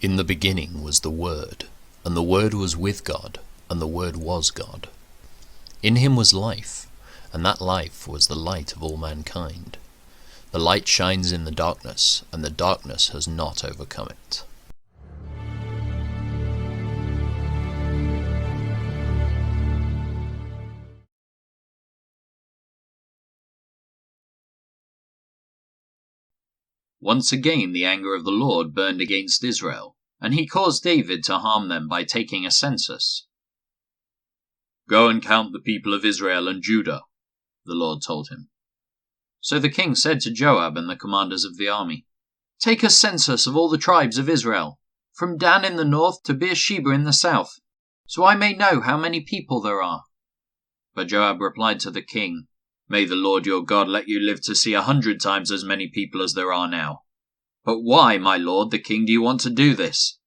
In the beginning was the Word, and the Word was with God, and the Word was God. In him was life, and that life was the light of all mankind. The light shines in the darkness, and the darkness has not overcome it. Once again the anger of the Lord burned against Israel, and he caused David to harm them by taking a census. "Go and count the people of Israel and Judah," the Lord told him. So the king said to Joab and the commanders of the army, "Take a census of all the tribes of Israel, from Dan in the north to Beersheba in the south, so I may know how many people there are." But Joab replied to the king, "May the Lord your God let you live to see 100 times as many people as there are now. But why, my lord the king, do you want to do this?"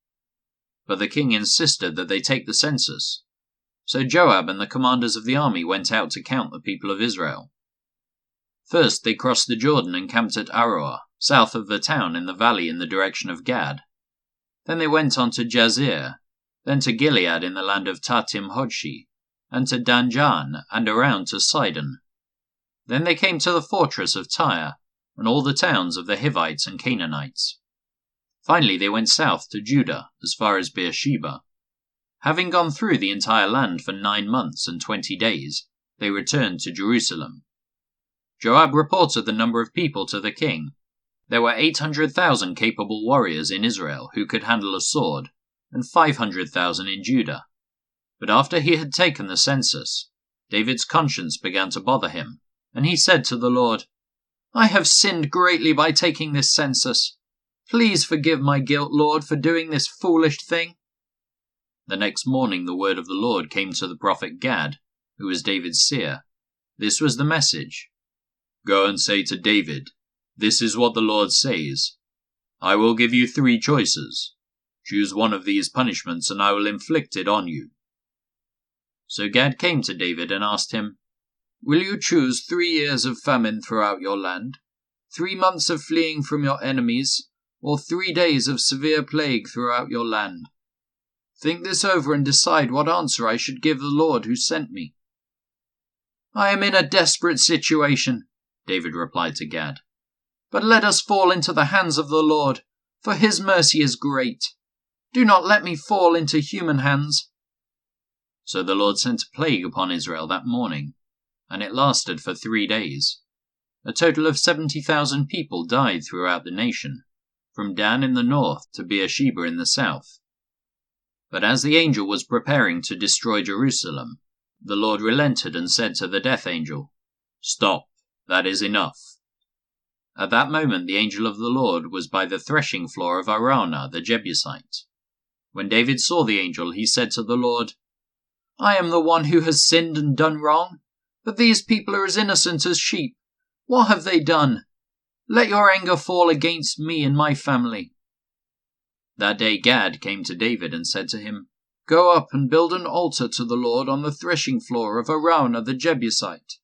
But the king insisted that they take the census. So Joab and the commanders of the army went out to count the people of Israel. First they crossed the Jordan and camped at Aroer, south of the town in the valley in the direction of Gad. Then they went on to Jazeer, then to Gilead in the land of Tatim Hodshi, and to Danjan and around to Sidon. Then they came to the fortress of Tyre, and all the towns of the Hivites and Canaanites. Finally they went south to Judah, as far as Beersheba. Having gone through the entire land for 9 months and 20 days, they returned to Jerusalem. Joab reported the number of people to the king. There were 800,000 capable warriors in Israel who could handle a sword, and 500,000 in Judah. But after he had taken the census, David's conscience began to bother him, and he said to the Lord, "I have sinned greatly by taking this census. Please forgive my guilt, Lord, for doing this foolish thing." The next morning the word of the Lord came to the prophet Gad, who was David's seer. This was the message: "Go and say to David, this is what the Lord says. I will give you 3 choices. Choose one of these punishments and I will inflict it on you." So Gad came to David and asked him, "Will you choose 3 years of famine throughout your land, 3 months of fleeing from your enemies, or 3 days of severe plague throughout your land? Think this over and decide what answer I should give the Lord who sent me." "I am in a desperate situation," David replied to Gad. "But let us fall into the hands of the Lord, for his mercy is great. Do not let me fall into human hands." So the Lord sent a plague upon Israel that morning, and it lasted for 3 days. A total of 70,000 people died throughout the nation, from Dan in the north to Beersheba in the south. But as the angel was preparing to destroy Jerusalem, the Lord relented and said to the death angel, "Stop, that is enough." At that moment the angel of the Lord was by the threshing floor of Araunah the Jebusite. When David saw the angel, he said to the Lord, "I am the one who has sinned and done wrong, but these people are as innocent as sheep. What have they done? Let your anger fall against me and my family." That day Gad came to David and said to him, "Go up and build an altar to the Lord on the threshing floor of Araunah the Jebusite."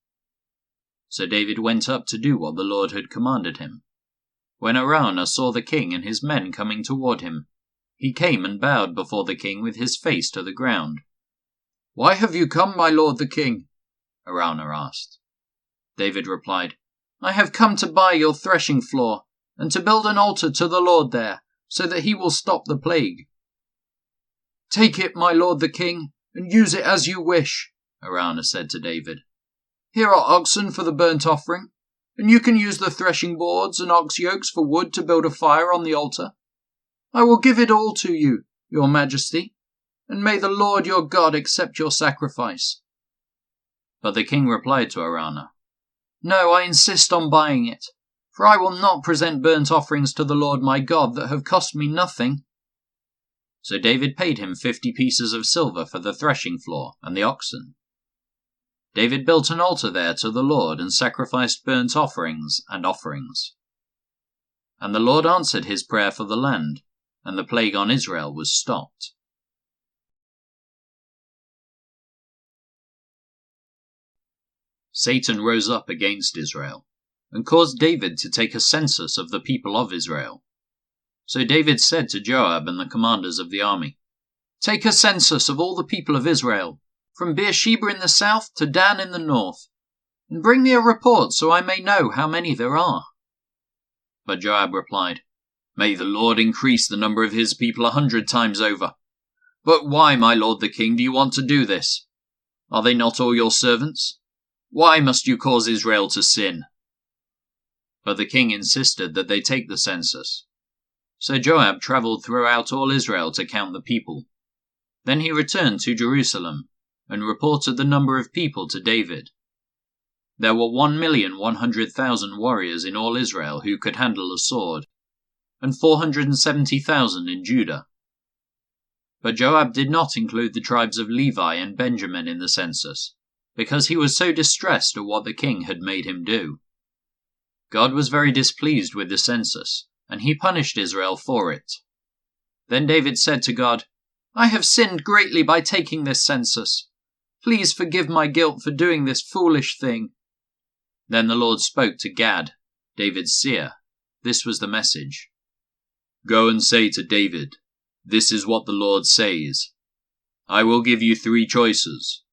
So David went up to do what the Lord had commanded him. When Araunah saw the king and his men coming toward him, he came and bowed before the king with his face to the ground. "Why have you come, my lord the king?" Araunah asked. David replied, "I have come to buy your threshing floor, and to build an altar to the Lord there, so that he will stop the plague." "Take it, my lord the king, and use it as you wish," Araunah said to David. "Here are oxen for the burnt offering, and you can use the threshing boards and ox yokes for wood to build a fire on the altar. I will give it all to you, your majesty, and may the Lord your God accept your sacrifice." But the king replied to Araunah, "No, I insist on buying it, for I will not present burnt offerings to the Lord my God that have cost me nothing." So David paid him 50 pieces of silver for the threshing floor and the oxen. David built an altar there to the Lord and sacrificed burnt offerings and offerings. And the Lord answered his prayer for the land, and the plague on Israel was stopped. Satan rose up against Israel, and caused David to take a census of the people of Israel. So David said to Joab and the commanders of the army, "Take a census of all the people of Israel, from Beersheba in the south to Dan in the north, and bring me a report so I may know how many there are." But Joab replied, "May the Lord increase the number of his people 100 times over. But why, my lord the king, do you want to do this? Are they not all your servants? Why must you cause Israel to sin?" But the king insisted that they take the census. So Joab travelled throughout all Israel to count the people. Then he returned to Jerusalem and reported the number of people to David. There were 1,100,000 warriors in all Israel who could handle a sword, and 470,000 in Judah. But Joab did not include the tribes of Levi and Benjamin in the census, because he was so distressed at what the king had made him do. God was very displeased with the census, and he punished Israel for it. Then David said to God, "I have sinned greatly by taking this census. Please forgive my guilt for doing this foolish thing." Then the Lord spoke to Gad, David's seer. This was the message: "Go and say to David, this is what the Lord says. I will give you 3 choices.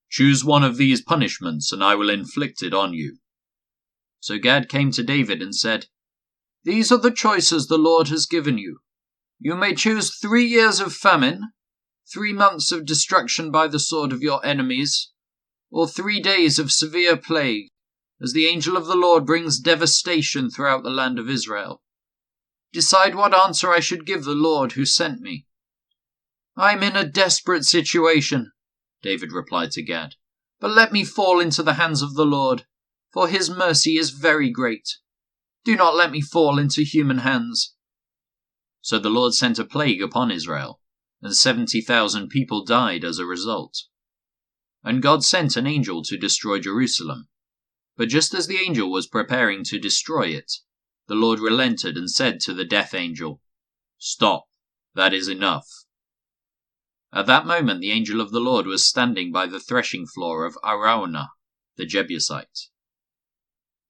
Choose one of these punishments, and I will inflict it on you." So Gad came to David and said, "These are the choices the Lord has given you. You may choose 3 years of famine, 3 months of destruction by the sword of your enemies, or 3 days of severe plague, as the angel of the Lord brings devastation throughout the land of Israel. Decide what answer I should give the Lord who sent me." "I'm in a desperate situation," David replied to Gad, "but let me fall into the hands of the Lord, for his mercy is very great. Do not let me fall into human hands." So the Lord sent a plague upon Israel, and 70,000 people died as a result. And God sent an angel to destroy Jerusalem. But just as the angel was preparing to destroy it, the Lord relented and said to the death angel, "Stop, that is enough." At that moment the angel of the Lord was standing by the threshing floor of Araunah, the Jebusite.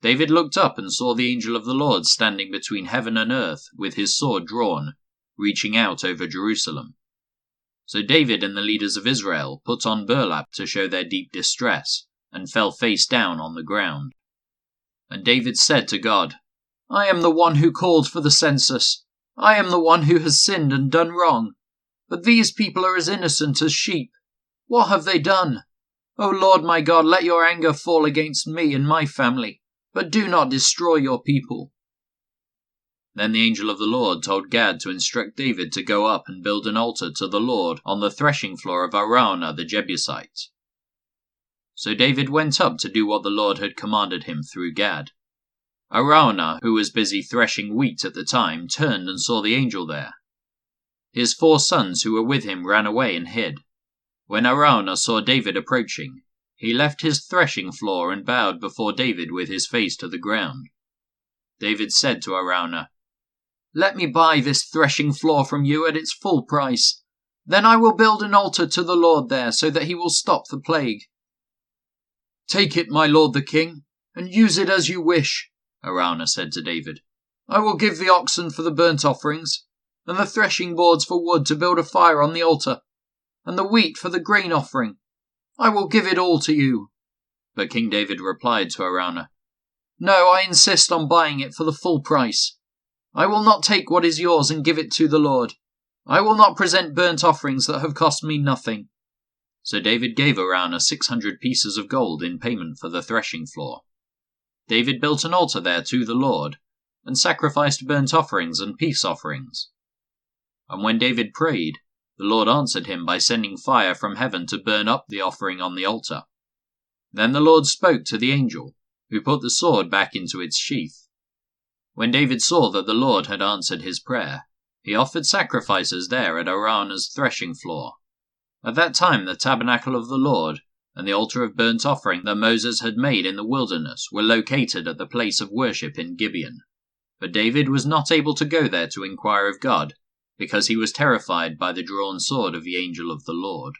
David looked up and saw the angel of the Lord standing between heaven and earth with his sword drawn, reaching out over Jerusalem. So David and the leaders of Israel put on burlap to show their deep distress, and fell face down on the ground. And David said to God, "I am the one who called for the census. I am the one who has sinned and done wrong. But these people are as innocent as sheep. What have they done? O Lord my God, let your anger fall against me and my family, but do not destroy your people." Then the angel of the Lord told Gad to instruct David to go up and build an altar to the Lord on the threshing floor of Araunah the Jebusite. So David went up to do what the Lord had commanded him through Gad. Araunah, who was busy threshing wheat at the time, turned and saw the angel there. His 4 sons who were with him ran away and hid. When Araunah saw David approaching, he left his threshing floor and bowed before David with his face to the ground. David said to Araunah, "Let me buy this threshing floor from you at its full price. Then I will build an altar to the Lord there so that he will stop the plague." "Take it, my lord the king, and use it as you wish," Araunah said to David. "I will give the oxen for the burnt offerings, and the threshing boards for wood to build a fire on the altar, and the wheat for the grain offering. I will give it all to you." But King David replied to Araunah, "No, I insist on buying it for the full price. I will not take what is yours and give it to the Lord. I will not present burnt offerings that have cost me nothing." So David gave Araunah 600 pieces of gold in payment for the threshing floor. David built an altar there to the Lord, and sacrificed burnt offerings and peace offerings. And when David prayed, the Lord answered him by sending fire from heaven to burn up the offering on the altar. Then the Lord spoke to the angel, who put the sword back into its sheath. When David saw that the Lord had answered his prayer, he offered sacrifices there at Araunah's threshing floor. At that time the tabernacle of the Lord and the altar of burnt offering that Moses had made in the wilderness were located at the place of worship in Gibeon. But David was not able to go there to inquire of God, because he was terrified by the drawn sword of the angel of the Lord.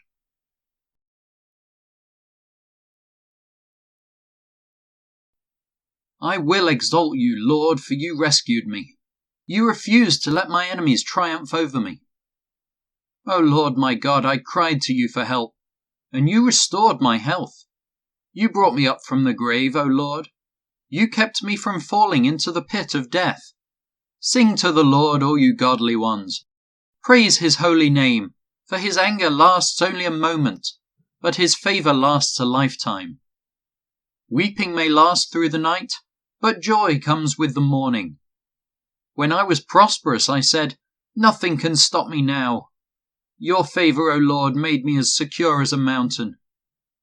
I will exalt you, Lord, for you rescued me. You refused to let my enemies triumph over me. O Lord my God, I cried to you for help, and you restored my health. You brought me up from the grave, O Lord. You kept me from falling into the pit of death. Sing to the Lord, all you godly ones. Praise his holy name, for his anger lasts only a moment, but his favor lasts a lifetime. Weeping may last through the night, but joy comes with the morning. When I was prosperous, I said, "Nothing can stop me now." Your favor, O Lord, made me as secure as a mountain.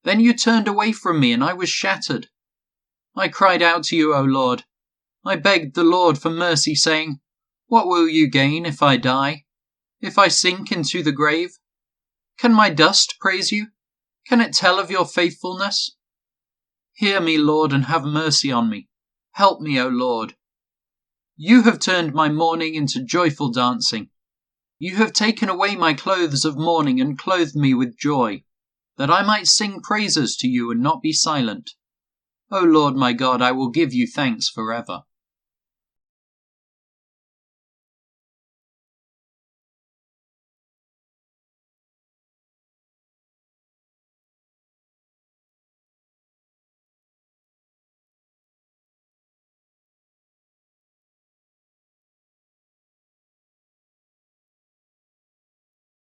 Then you turned away from me, and I was shattered. I cried out to you, O Lord. I begged the Lord for mercy, saying, "What will you gain if I die? If I sink into the grave? Can my dust praise you? Can it tell of your faithfulness? Hear me, Lord, and have mercy on me. Help me, O Lord. You have turned my mourning into joyful dancing. You have taken away my clothes of mourning and clothed me with joy, that I might sing praises to you and not be silent. O Lord my God, I will give you thanks forever.